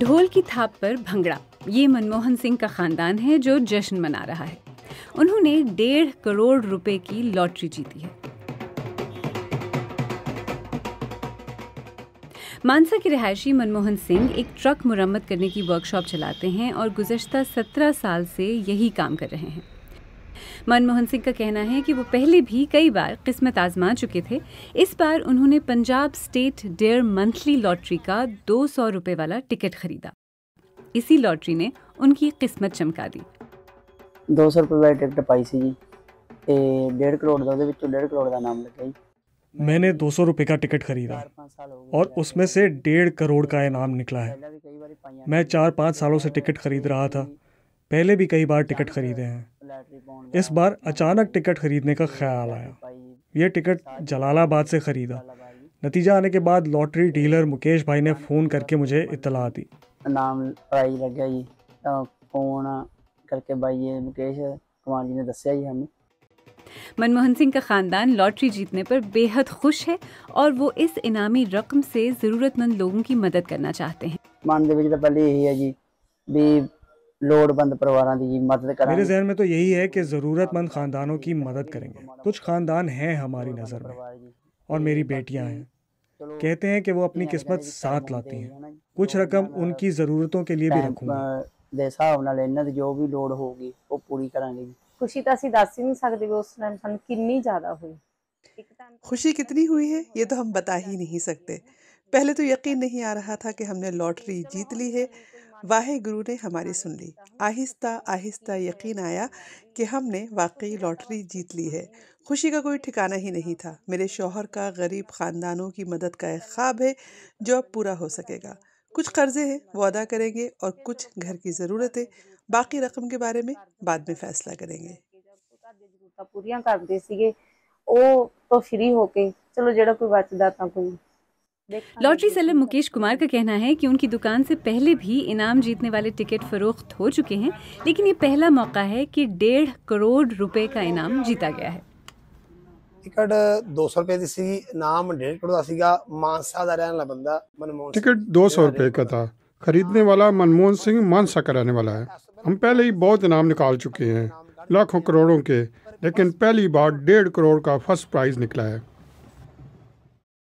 ढोल की थाप पर भंगड़ा, ये मनमोहन सिंह का खानदान है जो जश्न मना रहा है। उन्होंने 1.5 करोड़ रुपए की लॉटरी जीती है। मानसा के रिहायशी मनमोहन सिंह एक ट्रक मुरम्मत करने की वर्कशॉप चलाते हैं और गुज़श्ता 17 साल से यही काम कर रहे हैं। मनमोहन सिंह का कहना है कि वो पहले भी कई बार किस्मत आजमा चुके थे। इस बार उन्होंने Punjab state dear monthly lottery का 200 रुपए वाला टिकट खरीदा। इसी लॉटरी ने उनकी किस्मत चमका दी। 200 रुपए वाली टिकट पाई सी जी ते 1.5 करोड़ ਦਾ ਉਹਦੇ ਵਿੱਚੋਂ 1.5 करोड़ ਦਾ नाम लगा जी। मैंने 200 रुपए का टिकट खरीदा और उसमें से 1.5 करोड़ का इनाम निकला है। मैं 4-5 सालों से टिकट खरीद रहा था, पहले भी कई बार टिकट खरीदे हैं। इस बार अचानक टिकट खरीदने का ख्याल आया। यह टिकट जलालाबाद से खरीदा। नतीजा आने के बाद लॉटरी डीलर मुकेश भाई ने फ़ोन करके मुझे इत्तला दी। नाम प्राइज लग गया जी, तो फ़ोन करके भाई ये मुकेश कुमार जी ने दस्या जी हमें। मनमोहन सिंह का खानदान लॉटरी जीतने पर बेहद खुश है और वो इस इनामी रकम से ज़रूरतमंद लोगों की मदद करना चाहते हैं। मन दे विच तां पहले यही है जी भी लोड़वंद परिवारां दी मदद करांगे। मेरे जहन में तो यही है कि ज़रूरतमंद ख़ानदानों की मदद करेंगे। कुछ ख़ानदान हैं हमारी नज़र में और मेरी बेटियां हैं। कहते हैं कि वो अपनी किस्मत साथ लाती हैं। कुछ रकम उनकी ज़रूरतों के लिए भी रखूंगा। दे हिसाब नाल इन्हां दी जो भी लोड़ होगी वो पूरी करांगे जी। खुशी तो ਅਸੀਂ ਦੱਸ ही नहीं सकते भी उस टाइम ਸਾਨੂੰ कितनी ज़्यादा हुई। खुशी कितनी हुई है ये तो हम बता ही नहीं सकते। पहले तो यकीन नहीं आ रहा था कि हमने लॉटरी जीत ली है। वाहे गुरु ने हमारी सुन ली। आहिस्ता आहिस्ता यकीन आया कि हमने वाकई लॉटरी जीत ली है। खुशी का कोई ठिकाना ही नहीं था। मेरे शौहर का गरीब ख़ानदानों की मदद का एक ख्वाब है जो अब पूरा हो सकेगा। कुछ कर्जे हैं वो अदा करेंगे और कुछ घर की ज़रूरत है। बाकी रकम के बारे में बाद में फैसला करेंगे। पूरियां करदे सीगे ਉਹ तो फ्री होके चलो जेड़ा कोई बचदा तां कोई। लॉटरी सेलर मुकेश कुमार का कहना है कि उनकी दुकान से पहले भी इनाम जीतने वाले टिकट फरोख्त हो चुके हैं, लेकिन ये पहला मौका है कि 1.5 करोड़ रुपए का इनाम जीता गया है। टिकट 200 रुपए दी सी, इनाम 1.5 करोड़ दा सीगा। मानसा दा रहने वाला बंदा मनमोहन। टिकट 200 रुपए का था। खरीदने वाला मनमोहन सिंह मानसा का रहने वाला है। हम पहले ही बहुत इनाम निकाल चुके हैं, लाखों करोड़ों के, लेकिन पहली बार 1.5 करोड़ का फर्स्ट प्राइज निकला है।